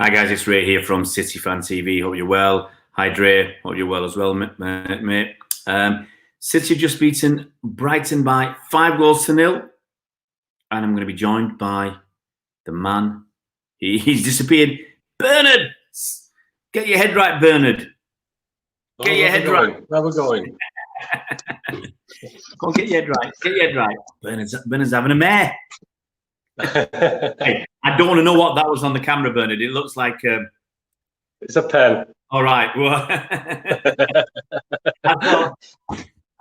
Hi guys, it's Ray here from City Fan TV. Hope you're well. Hi Dre, hope you're well as well, mate. City have just beaten Brighton by 5-0, and I'm going to be joined by the man. He's disappeared. Bernard, get your head right, Bernard. Get your head right. Where we're going? Go on, get your head right. Get your head right. Bernard's having a mare. Hey, I don't want to know what that was on the camera, Bernard. It looks like it's a pen. All right. Well, I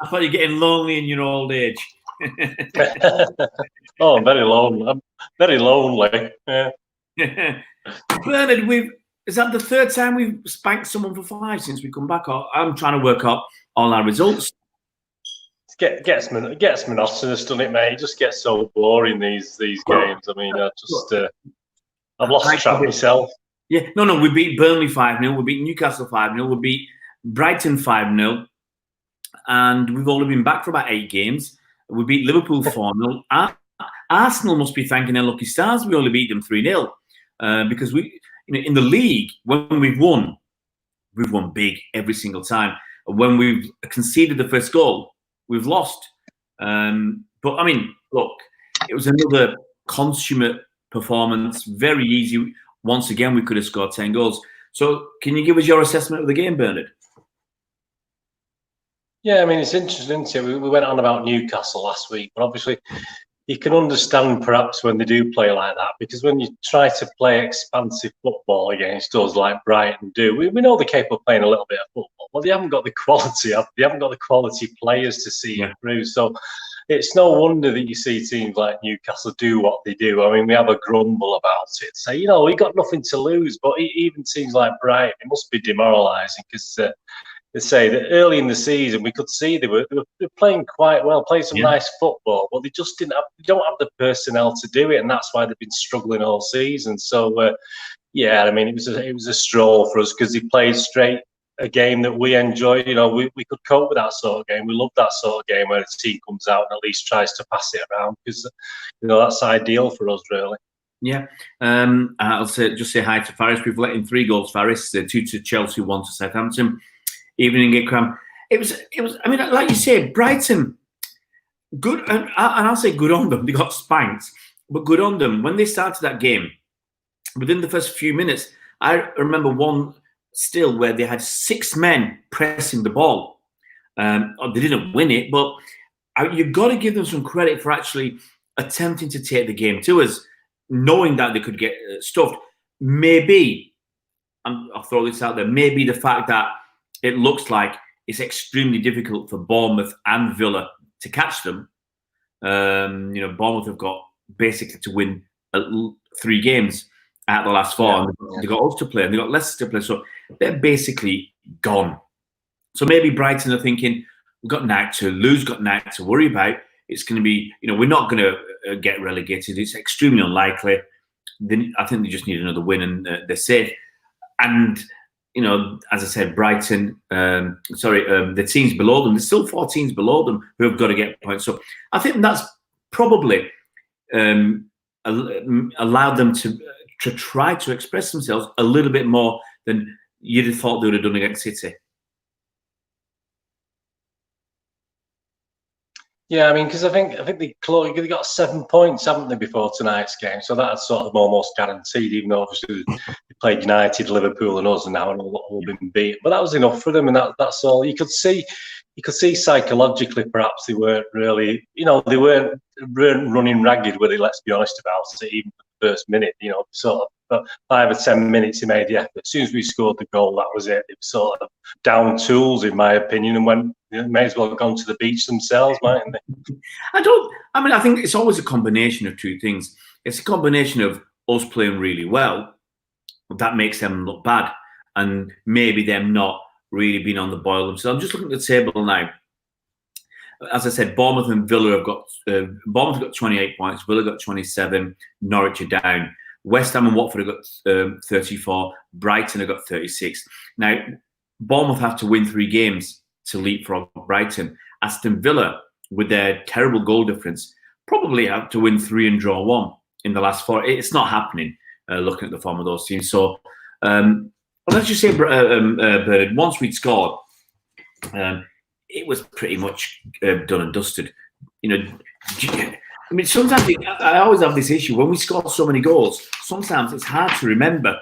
thought you're getting lonely in your old age. Oh, I'm very lonely. I'm very lonely. Yeah. Bernard, is that the third time we've spanked someone for 5 since we come back? I'm trying to work out all our results. It gets monotonous, doesn't it, mate? It just gets so boring these games. I mean, I've lost track myself. Yeah, no, we beat Burnley 5-0, we beat Newcastle 5-0, we beat Brighton 5-0, and we've only been back for about 8 games. We beat Liverpool 4-0. Arsenal must be thanking their lucky stars we only beat them 3-0, because in the league, when we've won big every single time. When we've conceded the first goal, we've lost. But I mean, look, it was another consummate performance. Very easy. Once again, we could have scored 10 goals. So can you give us your assessment of the game, Bernard? Yeah, I mean, it's interesting, isn't it? We went on about Newcastle last week, but obviously you can understand perhaps when they do play like that, because when you try to play expansive football against us like Brighton do, we know they're capable of playing a little bit of football, but they haven't got the quality. They haven't got the quality players to see it through. So it's no wonder that you see teams like Newcastle do what they do. I mean, we have a grumble about it. So, we got nothing to lose, but even teams like Brighton, it must be demoralising because they say that early in the season we could see they were playing quite well, playing some nice football, but they just don't have the personnel to do it, and that's why they've been struggling all season. So I mean, it was a stroll for us because they played straight a game that we enjoy. We could cope with that sort of game. We love that sort of game where the team comes out and at least tries to pass it around, because that's ideal for us, really. Yeah, I'll just say hi to Faris. We've let in 3 goals, Faris. 2 to Chelsea, 1 to Southampton. Evening at Cram. It was. I mean, like you say, Brighton, good, and I'll say good on them. They got spanked, but good on them. When they started that game, within the first few minutes, I remember one still where they had 6 men pressing the ball. They didn't win it, but you've got to give them some credit for actually attempting to take the game to us, knowing that they could get stuffed. Maybe, I'll throw this out there, maybe the fact that it looks like it's extremely difficult for Bournemouth and Villa to catch them. Bournemouth have got basically to win 3 games out the last 4. And they've got us to play and they've got Leicester to play. So they're basically gone. So maybe Brighton are thinking, we've got night to lose, got night to worry about. It's going to be, we're not going to get relegated. It's extremely unlikely. I think they just need another win and they're safe. And as I said, Brighton, the teams below them, there's still 4 teams below them who have got to get points. So I think that's probably allowed them to try to express themselves a little bit more than you'd have thought they would have done against City. Yeah, I mean, because I think they got 7 points, haven't they, before tonight's game? So that's sort of almost guaranteed. Even though obviously they played United, Liverpool, and us, and now all been beat. But that was enough for them, and that's all. You could see psychologically, perhaps they weren't really, they weren't running ragged, were they? Let's be honest about it. Even for the first minute, sort of. But 5 or 10 minutes, he made the effort. As soon as we scored the goal, that was it. It was sort of down tools, in my opinion, and went. May as well have gone to the beach themselves, mightn't they? I think it's always a combination of 2 things. It's a combination of us playing really well. That makes them look bad. And maybe them not really being on the boil themselves. I'm just looking at the table now. As I said, Bournemouth and Villa have got... Bournemouth got 28 points. Villa got 27. Norwich are down. West Ham and Watford have got 34. Brighton have got 36. Now, Bournemouth have to win 3 games to leapfrog Brighton. Aston Villa, with their terrible goal difference, probably have to win 3 and draw 1 in the last 4. It's not happening. looking at the form of those teams. So, let's just say, Bernard, once we'd scored, it was pretty much done and dusted. I mean, sometimes I always have this issue when we score so many goals. Sometimes it's hard to remember.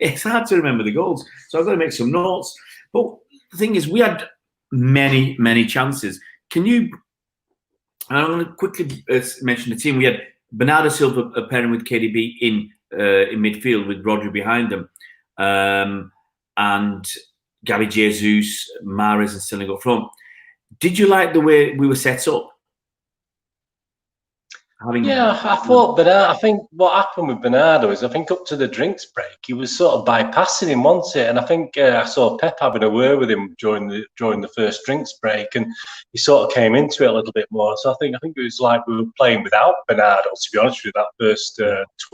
It's hard to remember the goals, so I've got to make some notes. But the thing is, we had many chances. Can you? I'm going to quickly mention the team. We had Bernardo Silva pairing with KDB in midfield with Rodri behind them, and Gabby Jesus, Mahrez, and Sterling up front. Did you like the way we were set up? I thought Bernardo. I think what happened with Bernardo is, I think up to the drinks break, he was sort of bypassing him, wasn't it? And I think I saw Pep having a word with him during the first drinks break, and he sort of came into it a little bit more. So I think it was like we were playing without Bernardo, to be honest with you, that first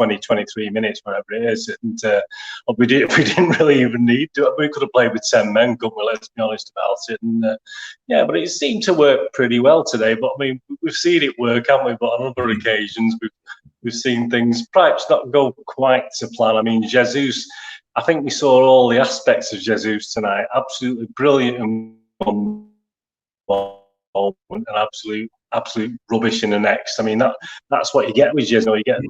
20-23 minutes, whatever it is. And we didn't really even need to. We could have played with 10 men, couldn't we? Let's be honest about it. And but it seemed to work pretty well today. But I mean, we've seen it work, haven't we? But on other occasions, we've seen things perhaps not go quite to plan. I mean, Jesus, I think we saw all the aspects of Jesus tonight. Absolutely brilliant and absolute rubbish in the next. I mean, that's what you get with Jesus. You get,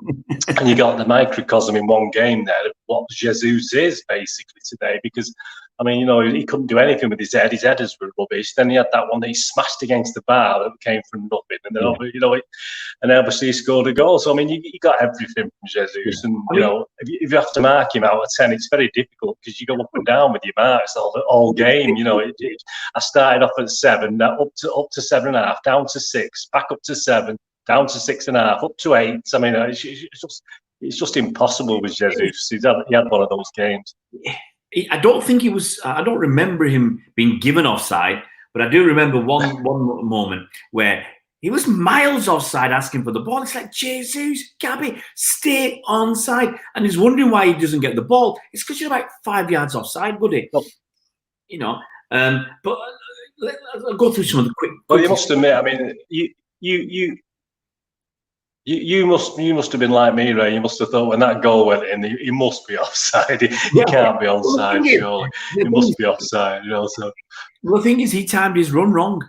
and you got the microcosm in one game there of what Jesus is basically today, because I mean, he couldn't do anything with his head. His headers were rubbish. Then he had that one that he smashed against the bar that came from nothing. And then, and obviously he scored a goal. So, I mean, you got everything from Jesus. And, if you have to mark him out of 10, it's very difficult because you go up and down with your marks all game. I started off at 7, up to 7.5, down to 6, back up to 7, down to 6.5, up to 8. I mean, it's just impossible with Jesus. He had one of those games. I don't think he was. I don't remember him being given offside, but I do remember one moment where he was miles offside, asking for the ball. It's like, Jesus, Gabby, stay onside, and he's wondering why he doesn't get the ball. It's because you're like 5 yards offside, buddy. But I'll go through some of the quick. Well, you must admit, I mean, You must have been like me, Ray. You must have thought when that goal went in, he must be offside. He can't be onside, surely. He must be offside, So. Well, the thing is, he timed his run wrong,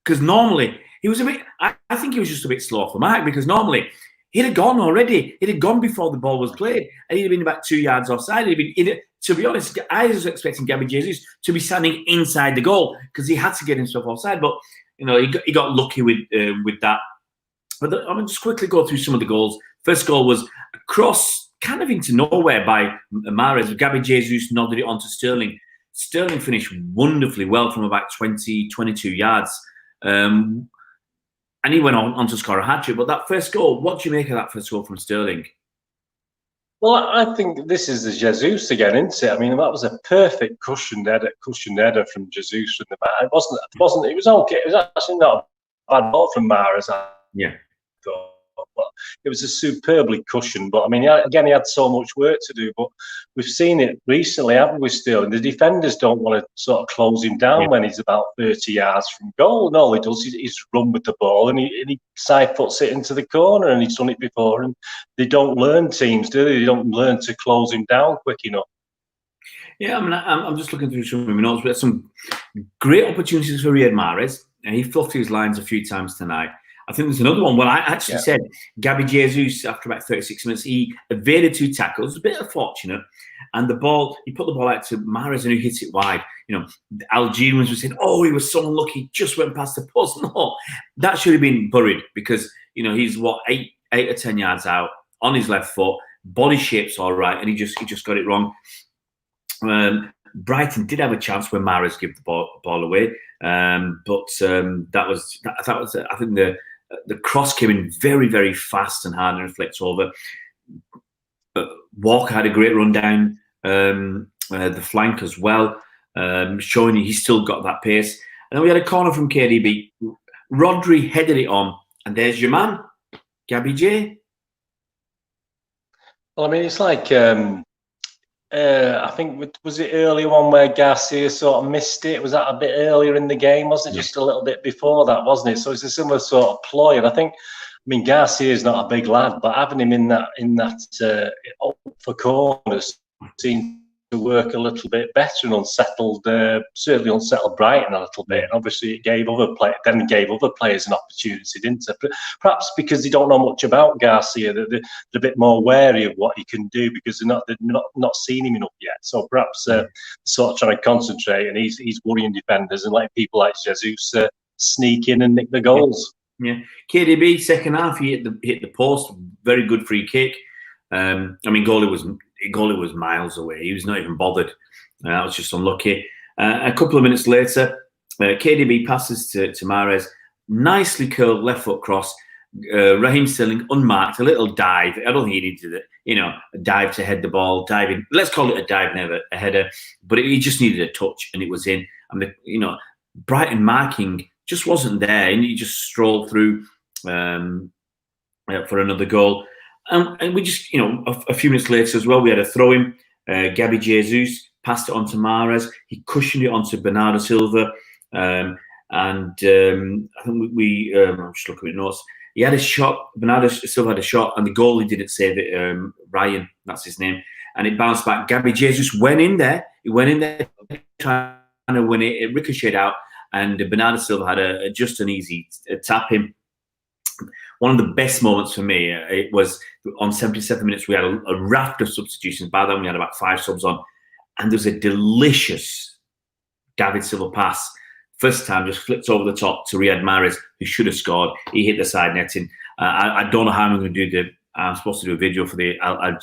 because normally he was a bit. I think he was just a bit slow for Mark, because normally he'd have gone already. He'd have gone before the ball was played, and he'd have been about 2 yards offside. To be honest, I was expecting Gabby Jesus to be standing inside the goal because he had to get himself offside, but he got lucky with that. But I'm going to just quickly go through some of the goals. First goal was a cross kind of into nowhere by Mahrez. Gabby Jesus nodded it onto Sterling. Sterling finished wonderfully well from about 22 yards. And he went on to score a hat-trick. But that first goal, what do you make of that first goal from Sterling? Well, I think this is the Jesus again, isn't it? I mean, that was a perfect cushioned header from Jesus from the back. It was okay. It was actually not a bad ball from Mahrez. Yeah. But it was a superbly cushioned. But I mean, he had so much work to do. But we've seen it recently, haven't we? Still, and the defenders don't want to sort of close him down when he's about 30 yards from goal. And all he does is he's run with the ball and he side foots it into the corner. And he's done it before. And they don't learn, teams, do they? They don't learn to close him down quick enough. Yeah, I mean, I'm just looking through some of my notes. We had some great opportunities for Riyad Mahrez, and he fluffed his lines a few times tonight. I think there's another one. Well, I actually said Gabby Jesus, after about 36 minutes, he evaded 2 tackles, a bit unfortunate. And he put the ball out to Mahrez and he hit it wide. The Algerians were saying, oh, he was so unlucky, just went past the post. No, that should have been buried because, he's 8 or 10 yards out on his left foot, body shape's all right, and he just got it wrong. Brighton did have a chance when Mahrez gave the ball away. But I think the cross came in very, very fast and hard and reflects over. Walker had a great run down the flank as well, showing he's still got that pace. And then we had a corner from KDB. Rodri headed it on, and there's your man, Gabby J. Well, I mean, it's like I think was it early one where Garcia sort of missed it? Was that a bit earlier in the game? Wasn't it just a little bit before that? Wasn't it? So it's a similar sort of ploy, and I think mean, Garcia is not a big lad, but having him in that for corners seemed to work a little bit better and unsettled, certainly unsettled Brighton a little bit. And obviously, it gave other players an opportunity, didn't it? Perhaps because they don't know much about Garcia, they're a bit more wary of what he can do because they're not seen him enough yet. So perhaps sort of trying to concentrate, and he's worrying defenders and letting people like Jesus sneak in and nick the goals. Yeah, KDB second half he hit the post, very good free kick. I mean, goalie was miles away. He was not even bothered. That was just unlucky. A couple of minutes later, KDB passes to Mahrez, nicely curled left foot cross. Raheem Sterling unmarked, a little dive. I don't think he needed it. A dive to head the ball, diving. Let's call it a dive, never a header. But he just needed a touch, and it was in. And Brighton marking just wasn't there, and he just strolled through for another goal. And we just, a few minutes later as well, we had a throw-in. Gabby Jesus passed it on to Mahrez. He cushioned it onto Bernardo Silva. I think I'm just looking at notes. He had a shot. Bernardo Silva had a shot, and the goalie didn't save it. Ryan, that's his name. And it bounced back. Gabby Jesus went in there. He went in there trying to win it. It ricocheted out, and Bernardo Silva had just an easy tap in. One of the best moments for me, it was on 77 minutes, we had a raft of substitutions. By then, we had about 5 subs on. And there was a delicious David Silva pass. First time, just flipped over the top to Riyad Mahrez, who should have scored. He hit the side netting. I don't know how I'm going to do I'm supposed to do a video for the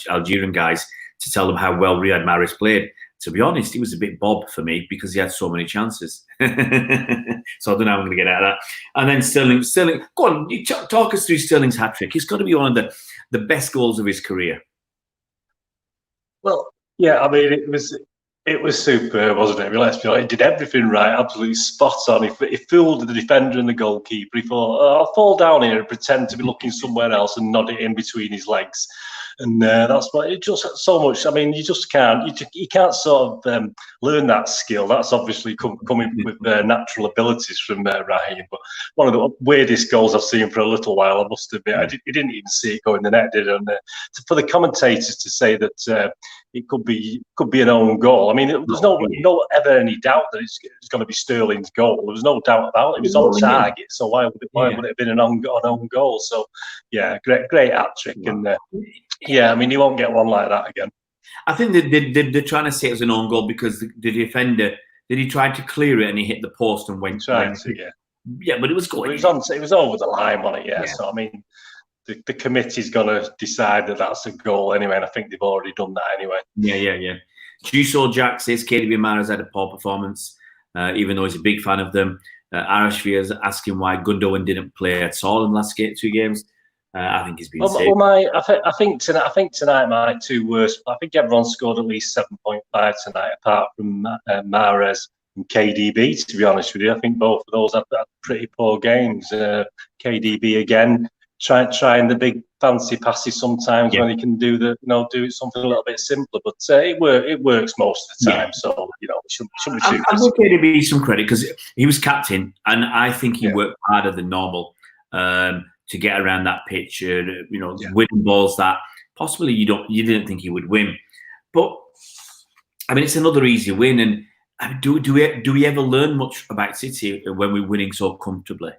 Algerian guys to tell them how well Riyad Mahrez played. To be honest, he was a bit bob for me because he had so many chances. So I don't know how I'm going to get out of that. And then Sterling, go on, you talk us through Sterling's hat-trick. He's got to be one of the best goals of his career. Well, yeah, I mean, it was superb, wasn't it? I mean, let's be honest, he did everything right, absolutely spot on. He fooled the defender and the goalkeeper. He thought, I'll fall down here and pretend to be looking somewhere else and nod it in between his legs. And that's what it just so much. I mean, you just can't. You can't sort of learn that skill. That's obviously coming with natural abilities from Raheem. But one of the weirdest goals I've seen for a little while, I must admit. He didn't even see it go in the net, did it? And for the commentators to say that it could be an own goal. I mean, there's no ever any doubt that it's going to be Sterling's goal. There was no doubt about it. It was on target. So why would it have been an own goal? So yeah, great hat trick. And yeah, I mean, you won't get one like that again. I think they're trying to say it was an own goal because the defender, he tried to clear it and he hit the post and went. Yeah, but it was going. It was over the line, wasn't it? Yeah. So I mean, the committee's going to decide that that's a goal anyway, and I think they've already done that anyway. Yeah. Juso Jack says KDB Mahrez had a poor performance, even though he's a big fan of them. Arashvi is asking why Gundogan didn't play at all in the last 2 games. I think he's been saved. I think tonight my 2 worst. I think everyone scored at least 7.5 tonight, apart from Mahrez and KDB. To be honest with you, I think both of those had pretty poor games. KDB again, trying the big fancy passes sometimes when he can do something a little bit simpler. But it works most of the time. So we shouldn't be too. I will give KDB some credit because he was captain, and I think he worked harder than normal. To get around that pitch, winning balls that possibly you didn't think he would win, but I mean it's another easy win. And do we ever learn much about City when we're winning so comfortably?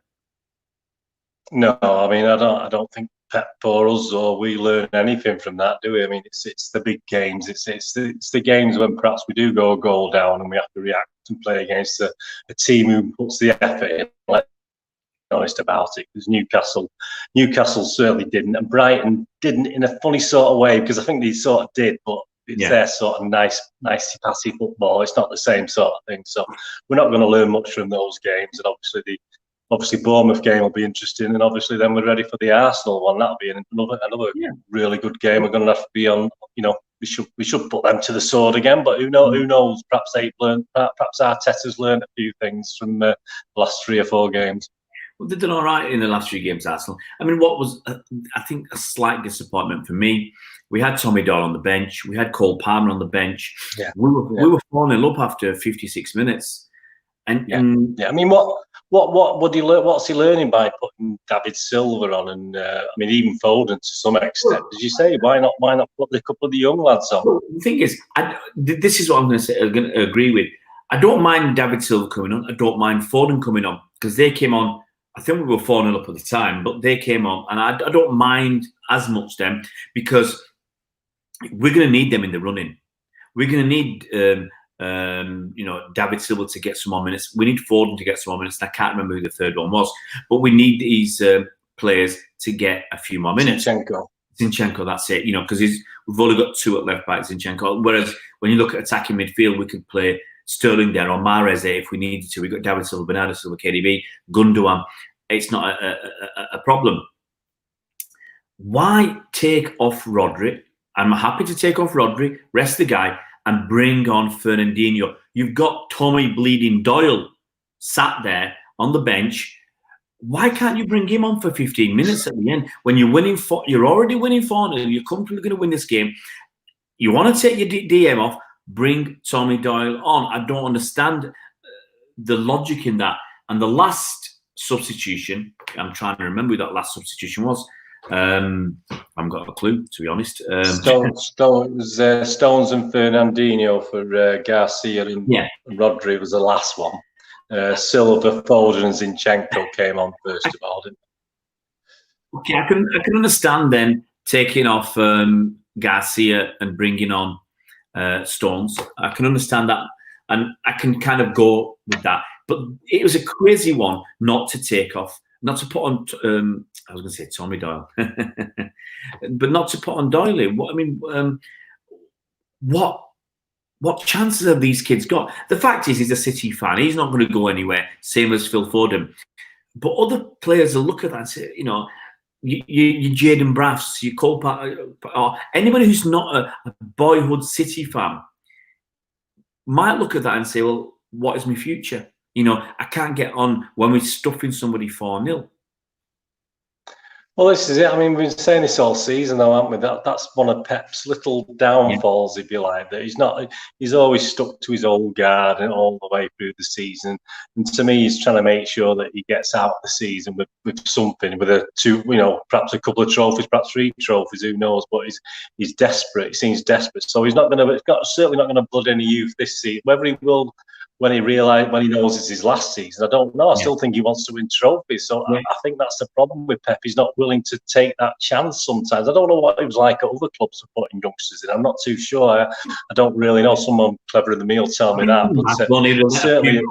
No, I mean I don't think Pep or us or we learn anything from that, do we? I mean it's the big games, it's the games when perhaps we do go a goal down and we have to react and play against a team who puts the effort in. Honest about it, because Newcastle certainly didn't, and Brighton didn't in a funny sort of way, because I think they sort of did, but it's their sort of nice passy football. It's not the same sort of thing, so we're not going to learn much from those games. And obviously Bournemouth game will be interesting, and obviously then we're ready for the Arsenal one. That'll be another really good game. We're going to have to be on. We should put them to the sword again, but who knows? Perhaps Arteta's learned a few things from the last 3 or 4 games. Well, they've done all right in the last 3 games, Arsenal. I mean, what was, I think, a slight disappointment for me, we had Tommy Doyle on the bench. We had Cole Palmer on the bench. Yeah. We were falling up after 56 minutes. I mean, what What would he learn? What's he learning by putting David Silva on, and I mean even Foden to some extent? As you say, why not put a couple of the young lads on? Well, the thing is, this is what I'm going to say. I'm going to agree with. I don't mind David Silva coming on. I don't mind Foden coming on because they came on. I think we were 4-0 up at the time, but they came on, and I don't mind as much them because we're going to need them in the running. We're going to need, David Silva to get some more minutes. We need Foden to get some more minutes. And I can't remember who the third one was, but we need these players to get a few more minutes. Zinchenko, that's it. Because we've only got 2 at left back, Zinchenko. Whereas when you look at attacking midfield, we could play Sterling there or Mahrez there if we needed to. We've got David Silva, Bernardo Silva, KDB, Gundogan. It's not a problem. Why take off Rodri? I'm happy to take off Rodri, rest the guy, and bring on Fernandinho. You've got Tommy Bleeding Doyle sat there on the bench. Why can't you bring him on for 15 minutes at the end when you're winning? You're already winning 4-0. You're comfortably going to win this game. You want to take your DM off, bring Tommy Doyle on. I don't understand the logic in that. And the last substitution, I'm trying to remember who that last substitution was. I haven't got a clue, to be honest. Stones and Fernandinho for Garcia and Rodri was the last one. Silva, Foden and Zinchenko came on first of all, didn't they? Okay, I can understand then taking off Garcia and bringing on Stones. I can understand that, and I can kind of go with that. But it was a crazy one not to take off, not to put on. I was going to say Tommy Doyle, but not to put on Doyle. What chances have these kids got? The fact is, he's a City fan. He's not going to go anywhere. Same as Phil Foden. But other players will look at that and say, you Jayden Braffs, your Cole, or anybody who's not a boyhood City fan might look at that and say, well, what is my future? I can't get on when we're stuffing somebody 4-0. Well, this is it. I mean, we've been saying this all season, though, haven't we? That's one of Pep's little downfalls, if you like. That he's always stuck to his old guard and all the way through the season. And to me, he's trying to make sure that he gets out of the season with something, perhaps a couple of trophies, perhaps 3 trophies, who knows? But he's desperate. He seems desperate. So he's certainly not going to blood any youth this season. Whether he will. When he knows it's his last season, I don't know. I still think he wants to win trophies. So I think that's the problem with Pep. He's not willing to take that chance sometimes. I don't know what it was like at other clubs for putting youngsters in. I'm not too sure. I don't really know. Someone cleverer than me will tell me that. But certainly,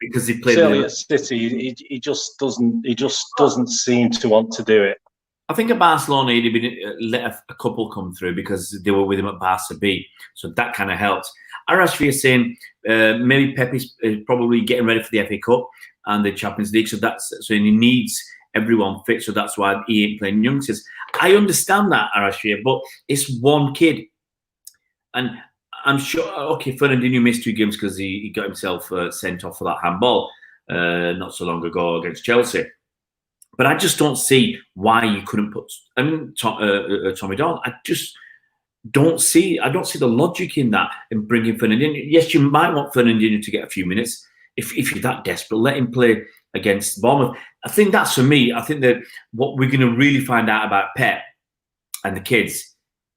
because he played certainly at City, he just doesn't seem to want to do it. I think at Barcelona he'd been let a couple come through because they were with him at Barca B, so that kind of helped. Arashvi is saying maybe Pep is probably getting ready for the FA Cup and the Champions League, so he needs everyone fit, so that's why he ain't playing youngsters. I understand that, Arashvi, but it's one kid, and I'm sure. Okay, Fernandinho missed 2 games because he got himself sent off for that handball not so long ago against Chelsea. But I just don't see why you couldn't put. Tommy Doyle. I just don't see. I don't see the logic in that in bringing Fernandinho. Yes, you might want Fernandinho to get a few minutes if you're that desperate. Let him play against Bournemouth. I think that's for me. I think that what we're going to really find out about Pep and the kids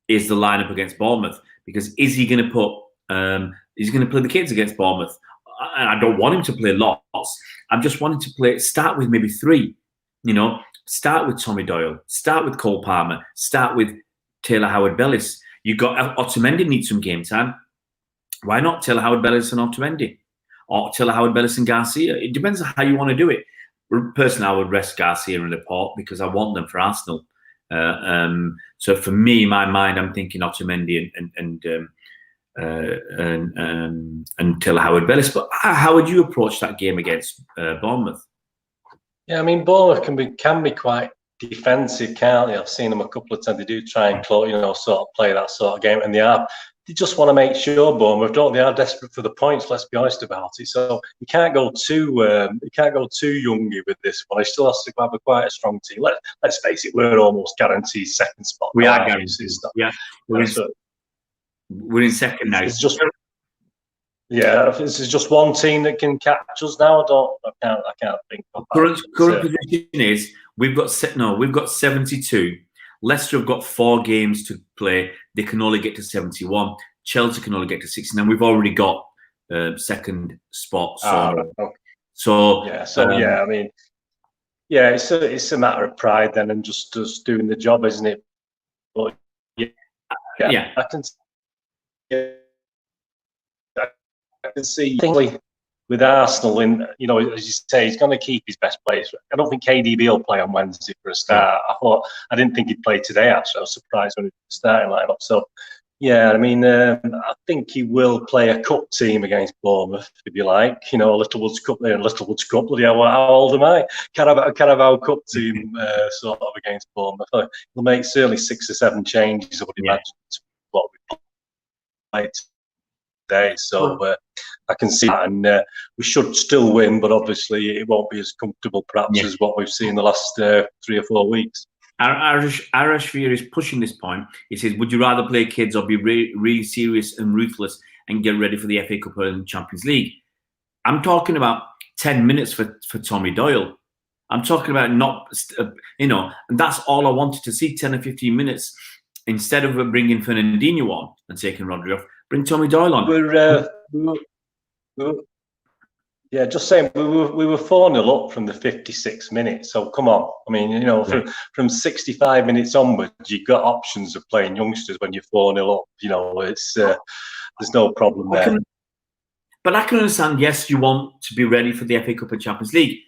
is the lineup against Bournemouth, because is he going to put? He's going to play the kids against Bournemouth, and I don't want him to play lots. I'm just wanting to start with maybe 3. Start with Tommy Doyle, start with Cole Palmer, start with Taylor Howard-Bellis. You've got Otamendi needs some game time. Why not Taylor Howard-Bellis and Otamendi? Or Taylor Howard-Bellis and Garcia? It depends on how you want to do it. Personally, I would rest Garcia and Laporte because I want them for Arsenal. So for me, in my mind, I'm thinking Otamendi and Taylor Howard-Bellis. But how would you approach that game against Bournemouth? Yeah, I mean, Bournemouth can be quite defensive, can't they? I've seen them a couple of times. They do try and sort of play that sort of game, and they just want to make sure Bournemouth they are desperate for the points. Let's be honest about it. So you can't go too youngy with this one. He still has to have quite a strong team. Let's face it, we're almost guaranteed second spot. We are guaranteed. Yeah, we're in second now. It's just Yeah, if this is just one team that can catch us now. I can't think of that. Current position is we've got 72. Leicester have got 4 games to play. They can only get to 71. Chelsea can only get to 69. We've already got second spot. So yeah, I mean, yeah, it's a matter of pride then, and just doing the job, isn't it? But yeah. I can see with Arsenal, as you say, he's going to keep his best players. I don't think KDB will play on Wednesday for a start. I didn't think he'd play today. Actually, I was surprised when he was starting lineup. So, yeah, I mean, I think he will play a cup team against Bournemouth, if you like. A Littlewoods Cup there, and Littlewoods Cup. Bloody hell, how old am I? Carabao Cup team, sort of against Bournemouth. He'll make certainly 6 or 7 changes, I would imagine, to what we played today. So I can see that, and we should still win, but obviously it won't be as comfortable, perhaps, as what we've seen the last 3 or 4 weeks. Arash Fear is pushing this point. He says, would you rather play kids or be really serious and ruthless and get ready for the FA Cup and Champions League? I'm talking about 10 minutes for Tommy Doyle. I'm talking about and that's all I wanted to see, 10 or 15 minutes. Instead of bringing Fernandinho on and taking Rodri off, bring Tommy Doyle on. Yeah, just saying, we were 4-0 up from the 56 minutes. So come on, I mean, from 65 minutes onwards, you've got options of playing youngsters when you're 4-0 up. It's there's no problem there. But I can understand. Yes, you want to be ready for the FA Cup and Champions League.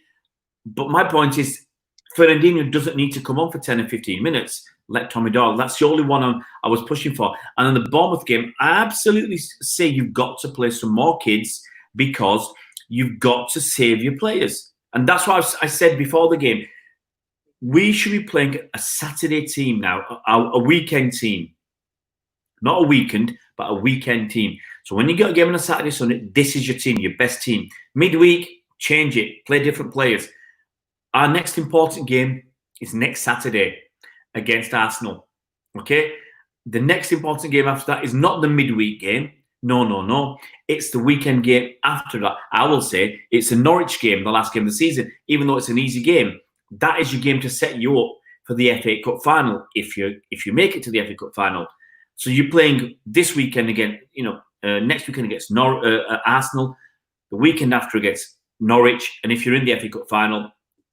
But my point is, Fernandinho doesn't need to come on for 10 or 15 minutes. Let Tommy Doyle. That's the only one I was pushing for. And in the Bournemouth game, I absolutely say you've got to play some more kids because you've got to save your players. And that's why I said before the game, we should be playing a Saturday team now, a weekend team. Not a weekend, but a weekend team. So when you get a game on a Saturday, Sunday, this is your team, your best team. Midweek, change it, play different players. Our next important game is next Saturday against Arsenal. Okay? The next important game after that is not the midweek game. No. It's the weekend game after that. I will say it's a Norwich game, the last game of the season, even though it's an easy game. That is your game to set you up for the FA Cup final if you make it to the FA Cup final. So you're playing this weekend again, next weekend against Arsenal, the weekend after against Norwich, and if you're in the FA Cup final,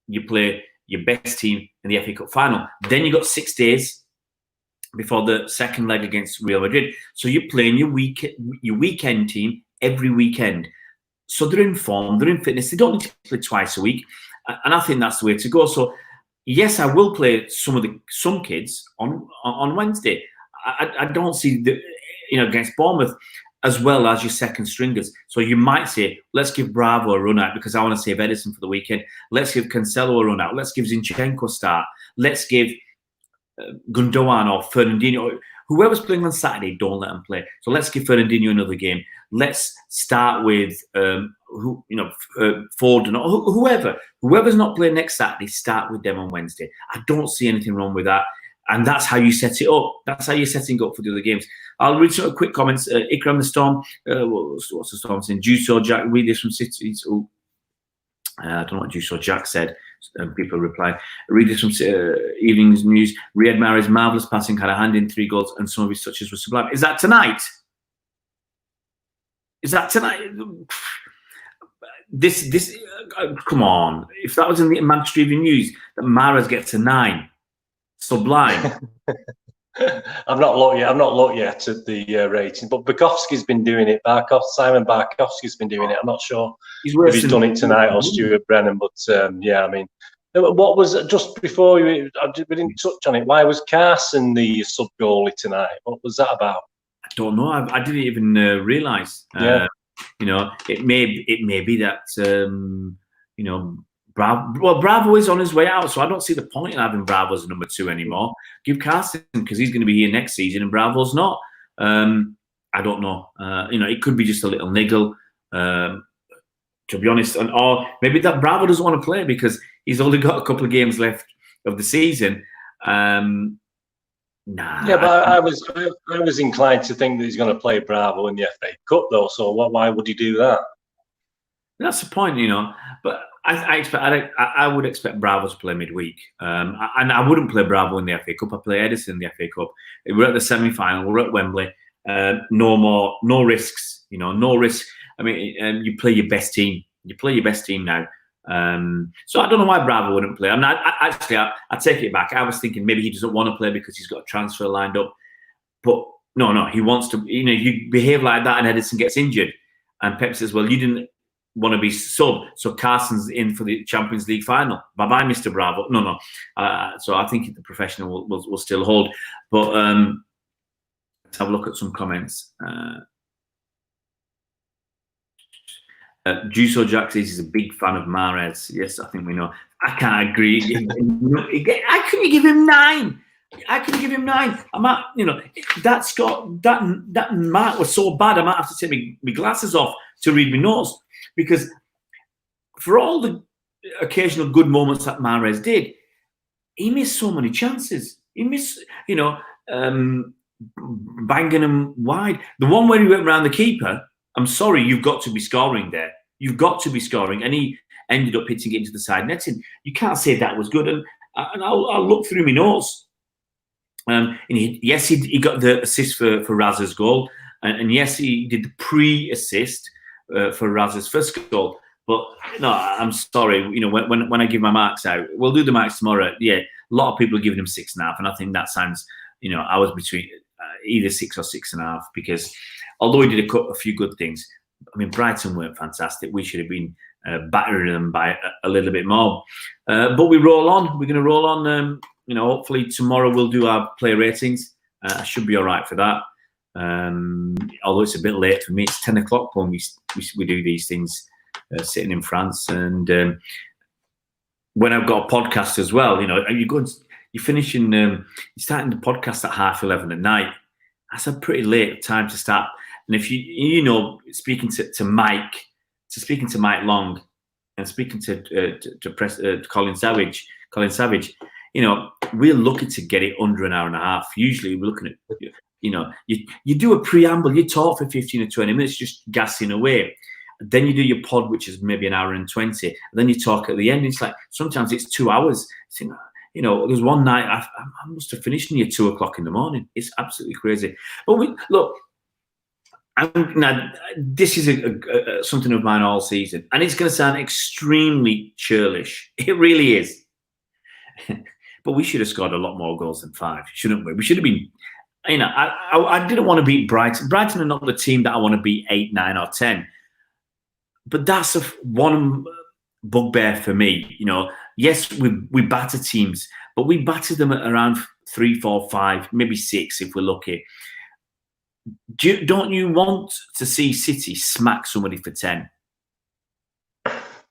you play your best team in the FA Cup final. Then you got 6 days before the second leg against Real Madrid. So you're playing your weekend team every weekend. So they're in form, they're in fitness. They don't need to play twice a week, and I think that's the way to go. So yes, I will play some kids on Wednesday. I don't see against Bournemouth as well as your second stringers. So you might say, let's give Bravo a run out because I want to save Edison for the weekend. Let's give Cancelo a run out. Let's give Zinchenko a start. Let's give Gundogan or Fernandinho. Whoever's playing on Saturday, don't let them play. So let's give Fernandinho another game. Let's start with Ford or whoever. Whoever's not playing next Saturday, start with them on Wednesday. I don't see anything wrong with that. And that's how you set it up. That's how you're setting up for the other games. I'll read some quick comments. Ikram the Storm. What's the Storm saying? Juice or Jack. Read this from City. I don't know what Juice or Jack said. People reply. Read this from Evening's News. Riyad Mahrez's marvellous passing had a hand in 3 goals and some of his touches were sublime. Is that tonight? This come on. If that was in the Manchester Evening News, that Mahrez gets a 9. Sublime. I've not looked yet at the rating, but Barkowski's been doing it. Simon Barkowski's been doing it. I'm not sure if he's done it tonight or Stuart Brennan, but yeah, I mean, what was just before we didn't touch on it? Why was Carson the sub goalie tonight? What was that about? I don't know. I didn't even realise. Yeah. It may be that Bravo is on his way out, so I don't see the point in having Bravo as number 2 anymore. Give Carson, because he's going to be here next season, and Bravo's not. I don't know. It could be just a little niggle, to be honest, or maybe that Bravo doesn't want to play because he's only got a couple of games left of the season. Nah. Yeah, but I was inclined to think that he's going to play Bravo in the FA Cup, though. So why would he do that? That's the point, But I would expect Bravo to play midweek, and I wouldn't play Bravo in the FA Cup. I play Edison in the FA Cup. We're at the semi-final. We're at Wembley. No risks. No risk. I mean, you play your best team. You play your best team now. So I don't know why Bravo wouldn't play. I mean, I take it back. I was thinking maybe he doesn't want to play because he's got a transfer lined up. But no, he wants to. You behave like that, and Edison gets injured, and Pep says, "Well, you didn't want to be sub, so Carson's in for the Champions League final. Bye bye, Mr. Bravo." No. So I think the professional will still hold. But let's have a look at some comments. Juso Jack says he's a big fan of Mahrez. Yes, I think we know. I can't agree. How can you give him 9? I can give him 9. I might, that mark was so bad. I might have to take my glasses off to read my notes, because for all the occasional good moments that Mahrez did, he missed so many chances. He missed, banging them wide. The one where he went around the keeper. I'm sorry, you've got to be scoring there. You've got to be scoring, and he ended up hitting it into the side netting. You can't say that was good. And I'll look through my notes. And he got the assist for Raz's goal, and yes, he did the pre-assist for Raz's first goal. But no, I'm sorry. When I give my marks out, we'll do the marks tomorrow. Yeah, a lot of people are giving him 6.5, and I think that sounds. I was between either 6 or 6.5, because although he did a few good things, I mean, Brighton weren't fantastic. We should have been battering them by a little bit more. But we roll on. We're going to roll on. Hopefully tomorrow we'll do our player ratings. I should be all right for that. Although it's a bit late for me. It's 10 o'clock when we do these things, sitting in France. And when I've got a podcast as well, you're finishing, you're starting the podcast at 11:30 at night. That's a pretty late time to start. And if speaking to Mike Long and speaking to Colin Savage, we're looking to get it under an hour and a half. Usually we're looking at, you do a preamble, you talk for 15 or 20 minutes, just gassing away. Then you do your pod, which is maybe an hour and 20. And then you talk at the end. It's like, sometimes it's 2 hours. There's one night I must have finished near 2 o'clock in the morning. It's absolutely crazy. But look, this is something of mine all season, and it's going to sound extremely churlish. It really is. But we should have scored a lot more goals than 5, shouldn't we? We should have been. I didn't want to beat Brighton. Brighton are not the team that I want to beat 8, 9, or 10. But that's one bugbear for me. Yes, we batter teams, but we batter them at around 3, 4, 5, maybe 6 if we're lucky. Don't you want to see City smack somebody for 10?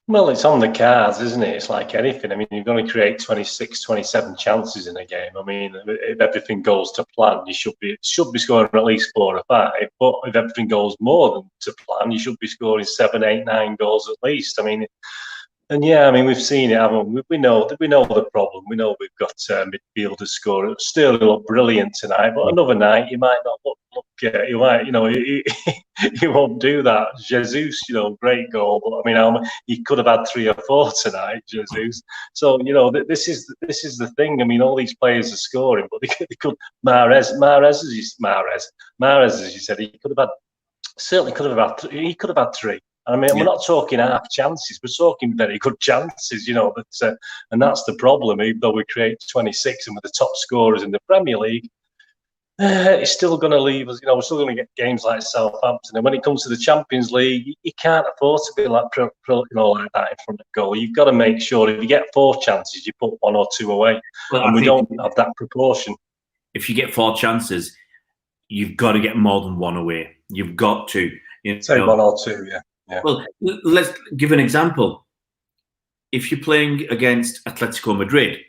Well, it's on the cards, isn't it? It's like anything. I mean, you're going to create 26, 27 chances in a game. I mean, if everything goes to plan, you should be scoring at least 4 or 5. But if everything goes more than to plan, you should be scoring 7, 8, 9 goals at least. I mean, and yeah, I mean, we've seen it, haven't we? We know the problem. We know we've got midfielders scoring. Sterling looked brilliant tonight, but another night he might not look. You might, he won't do that. Jesus, great goal, but I mean, he could have had 3 or 4 tonight, Jesus. So this is the thing. I mean, all these players are scoring, but they could. Mahrez, as you said, he could have had. He could have had 3. I mean, we're not talking half chances. We're talking very good chances, But and that's the problem. Even though we create 26 and we're the top scorers in the Premier League, it's still going to leave us. We're still going to get games like Southampton. And when it comes to the Champions League, you can't afford to be like that in front of goal. You've got to make sure if you get 4 chances, you put 1 or 2 away. Well, and we don't have that proportion. If you get 4 chances, you've got to get more than 1 away. You've got to. Say 1 or 2, yeah. Yeah. Well, let's give an example. If you're playing against Atletico Madrid,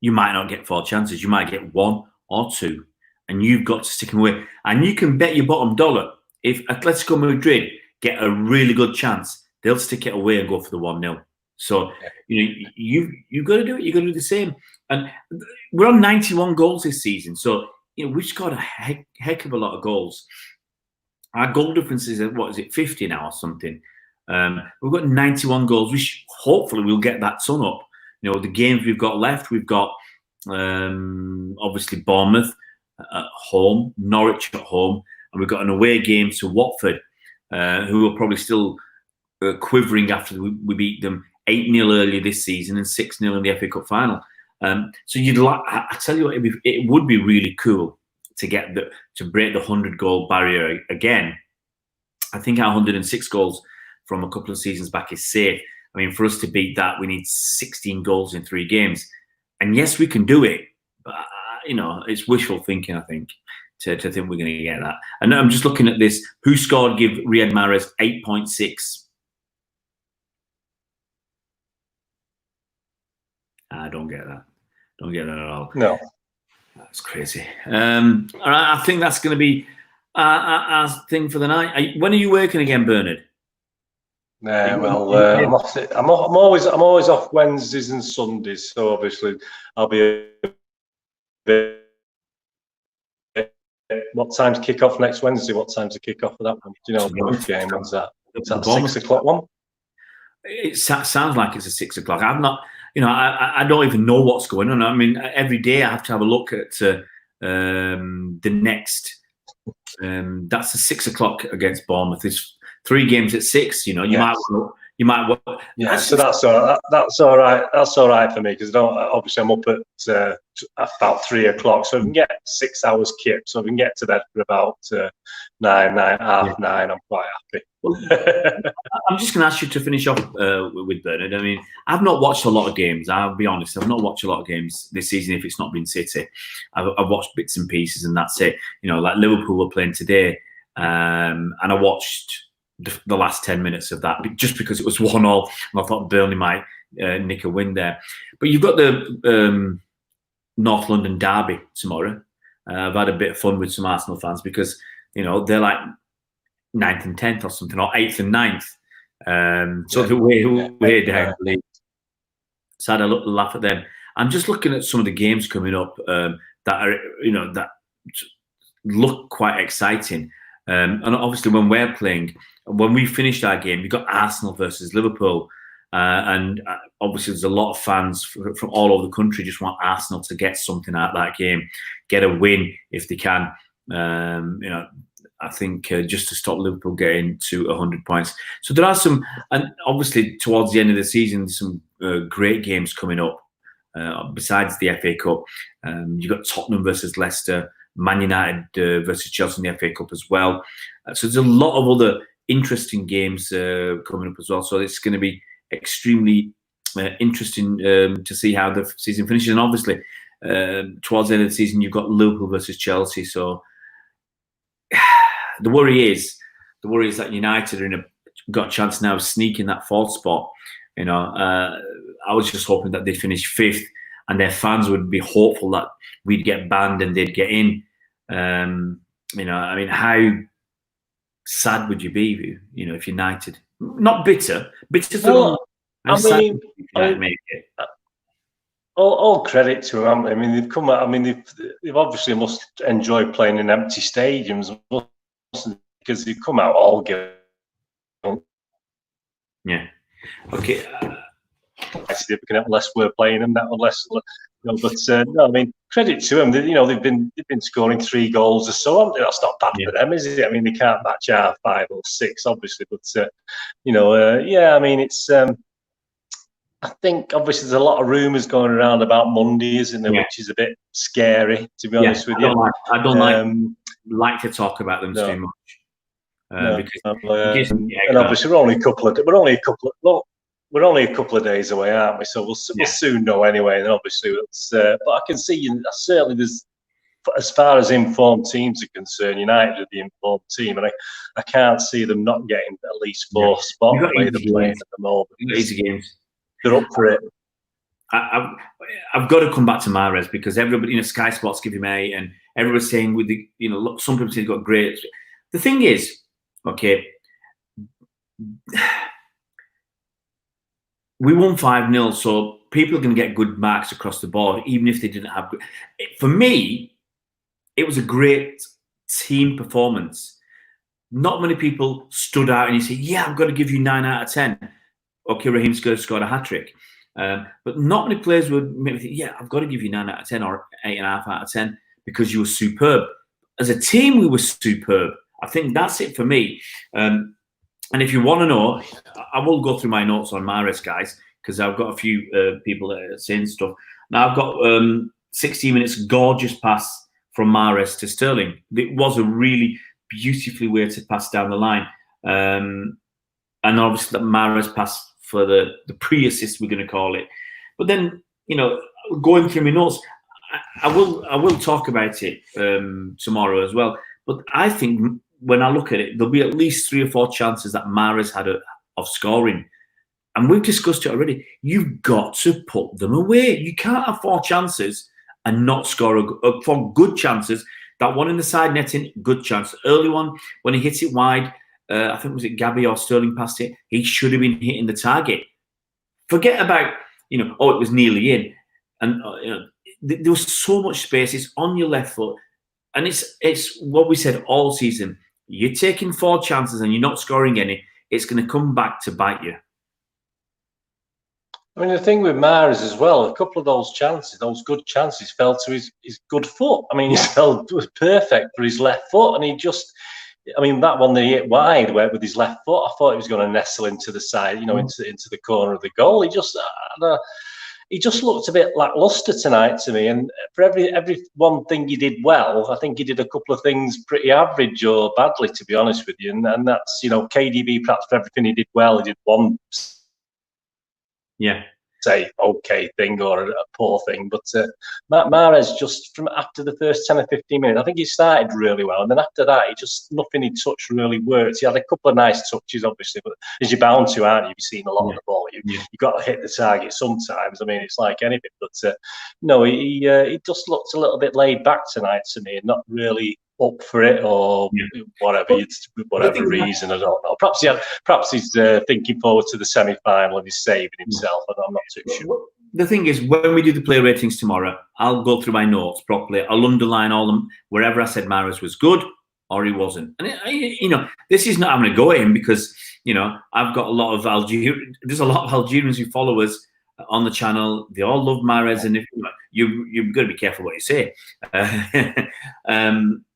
you might not get 4 chances. You might get 1 or 2, and you've got to stick them away. And you can bet your bottom dollar, if Atletico Madrid get a really good chance, they'll stick it away and go for the 1-0. So, you've got to do it. You've got to do the same. And we're on 91 goals this season. So we've scored a heck of a lot of goals. Our goal difference is, what is it, 50 now or something? We've got 91 goals, which hopefully we'll get that ton up. The games we've got left, we've got obviously Bournemouth at home, Norwich at home, and we've got an away game to Watford, who are probably still quivering after we beat them 8-0 earlier this season and 6-0 in the FA Cup final. So I tell you what, it would be really cool to break the 100-goal barrier again. I think our 106 goals from a couple of seasons back is safe. I mean, for us to beat that, we need 16 goals in 3 games. And yes, we can do it. But, it's wishful thinking, I think, to think we're going to get that. And I'm just looking at this. Who scored? Give Riyad Mahrez 8.6. I don't get that. Don't get that at all. No. That's crazy. All right, I think that's going to be our thing for the night. When are you working again, Bernard? I'm always off Wednesdays and Sundays, so obviously I'll be. What time's kick off next Wednesday? What time's the kick off for that one? Do you know what game? When's that? Is that 6 o'clock one? It sounds like it's a 6 o'clock. I'm not. I don't even know what's going on. I mean, every day I have to have a look at the next. That's a 6 o'clock against Bournemouth. There's 3 games at 6. You might. Yeah, so that's all right. That's all right. That's all right for me because obviously I'm up at about 3 o'clock, so I can get 6 hours kip. So I can get to bed for about 9, 9. I'm quite happy. Well, I'm just going to ask you to finish off with Bernard. I mean, I've not watched a lot of games. I'll be honest. I've not watched a lot of games this season. If it's not been City, I've watched bits and pieces, and that's it. Like Liverpool were playing today, and I watched the last 10 minutes of that just because it was 1-1, and I thought Burnley might nick a win there. But you've got the North London derby tomorrow. I've had a bit of fun with some Arsenal fans because they're like 9th and 10th or something, or 8th and 9th. So they're way down the league. So I had a little laugh at them. I'm just looking at some of the games coming up that are that look quite exciting. And obviously, when we're playing, when we finished our game, we got Arsenal versus Liverpool, and obviously there's a lot of fans from all over the country just want Arsenal to get something out of that game, get a win if they can. I think just to stop Liverpool getting to 100 points. So there are some, and obviously towards the end of the season, some great games coming up. Besides the FA Cup, you've got Tottenham versus Leicester, Man United versus Chelsea in the FA Cup as well. So there's a lot of other interesting games coming up as well. So it's going to be extremely interesting to see how the season finishes. And obviously, towards the end of the season, you've got Liverpool versus Chelsea. So the worry is that United are got a chance now of sneaking that 4th spot. I was just hoping that they'd finish 5th, and their fans would be hopeful that we'd get banned and they'd get in. I mean, how sad would you be, if United, not bitter for make it. All credit to them. I mean, they've come out. I mean, they've obviously must enjoy playing in empty stadiums because they've come out all good. Yeah. Okay. Significant unless we're playing them, that unless. But no, I mean, credit to them. They've been scoring 3 goals or so. That's not bad for them, is it? I mean, they can't match our 5 or 6, obviously. But I mean, it's. I think obviously there's a lot of rumours going around about Monday, isn't there? Which is a bit scary, to be honest with you. I don't like to talk about them too much because and obviously we're only a couple of days away, aren't we? So we'll soon know anyway. And obviously, but I can see certainly there's, as far as informed teams are concerned, United are the informed team, and I can't see them not getting at least 4th spot the way they're playing at the moment. Easy games. They're up for it. I've got to come back to Mahrez because everybody, Sky Sports give him 8, and everybody's saying with the, some people say he's got great. The thing is, okay, we won 5-0, so people are going to get good marks across the board, even if they didn't have. For me, it was a great team performance. Not many people stood out and you say, yeah, I've got to give you 9 out of 10. Okay, Raheem scored a hat-trick. But not many players would maybe think, yeah, I've got to give you 9 out of 10 or 8.5 out of 10 because you were superb. As a team, we were superb. I think that's it for me. And if you want to know, I will go through my notes on Mahrez, guys, because I've got a few people that are saying stuff. Now, I've got 16 minutes gorgeous pass from Mahrez to Sterling. It was a really beautifully weighted pass down the line. And obviously, that Mahrez pass for the pre-assist, we're going to call it. But then, going through my notes, I will talk about it tomorrow as well. But I think when I look at it, there'll be at least 3 or 4 chances that Mahrez had of scoring. And we've discussed it already. You've got to put them away. You can't have 4 chances and not score 4 good chances. That one in the side netting, good chance. Early one, when he hits it wide, I think, was it Gabby or Sterling passed it? He should have been hitting the target. Forget about, it was nearly in. And, there was so much space. It's on your left foot. And it's what we said all season. You're taking 4 chances and you're not scoring any. It's going to come back to bite you. I mean, the thing with Mahrez as well, a couple of those chances, those good chances, fell to his good foot. I mean, it was perfect for his left foot. And that one that he hit wide with his left foot, I thought he was going to nestle into the side, into the corner of the goal. He just looked a bit lackluster tonight to me. And for every one thing he did well, I think he did a couple of things pretty average or badly, to be honest with you. And that's, KDB, perhaps for everything he did well, he did one, say, okay thing or a poor thing. But Mahrez, just from after the first 10 or 15 minutes, I think he started really well. And then after that, nothing he touched really worked. He had a couple of nice touches, obviously, but as you're bound to, aren't you? You've seen a lot of the ball. You've got to hit the target sometimes. I mean, it's like anything. But no, he just looked a little bit laid back tonight to me and not really up for it or whatever reason, I don't know. Perhaps he's thinking forward to the semi-final and he's saving himself. I'm not too sure. The thing is, when we do the player ratings tomorrow, I'll go through my notes properly. I'll underline all them wherever I said Mahrez was good or he wasn't. And this is not I'm going to go at him because I've got a lot of There's a lot of Algerians who follow us on the channel. They all love Mahrez, and if you've got to be careful what you say.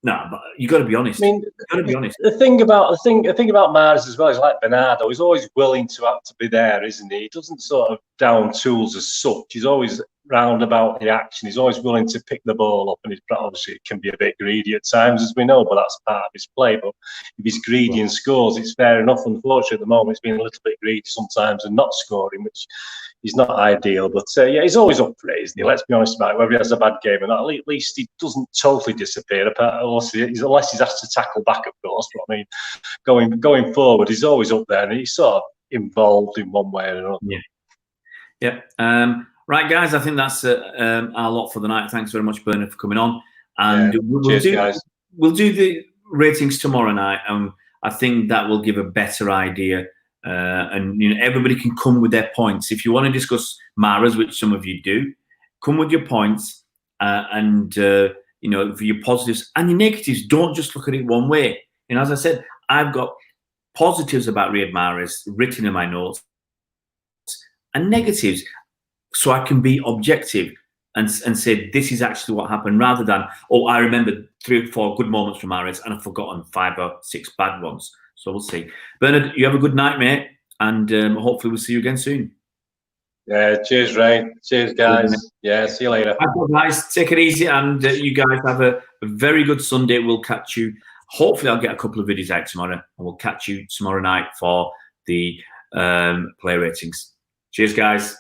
No, but you got to be honest. I mean, The thing about Mahrez as well is like Bernardo. He's always willing to have to be there, isn't he? He doesn't sort of down tools as such. He's always round about the action. He's always willing to pick the ball up, and obviously it can be a bit greedy at times, as we know, but that's part of his play. But if he's greedy and scores, it's fair enough. Unfortunately, at the moment, he's been a little bit greedy sometimes and not scoring, which is not ideal. But he's always up for it, isn't he? Let's be honest about it. Whether he has a bad game or not, at least he doesn't totally disappear, unless he's asked to tackle back, of course. But I mean, going forward, he's always up there, and he's sort of involved in one way or another. Yeah. Right, guys, I think that's our lot for the night. Thanks very much, Bernard, for coming on. And guys. We'll do the ratings tomorrow night, and I think that will give a better idea. And everybody can come with their points. If you want to discuss Mahrez, which some of you do, come with your points and for your positives and your negatives. Don't just look at it one way. As I said, I've got positives about Riyad Mahrez written in my notes and negatives, so I can be objective and say this is actually what happened, rather than I remember 3 or 4 good moments from Mahrez and I've forgotten 5 or 6 bad ones. So we'll see. Bernard, you have a good night, mate, and hopefully we'll see you again soon. Yeah, cheers, Ray. Cheers, guys. Yeah, see you later. Guys, take it easy, and you guys have a very good Sunday. We'll catch you. Hopefully, I'll get a couple of videos out tomorrow, and we'll catch you tomorrow night for the player ratings. Cheers, guys.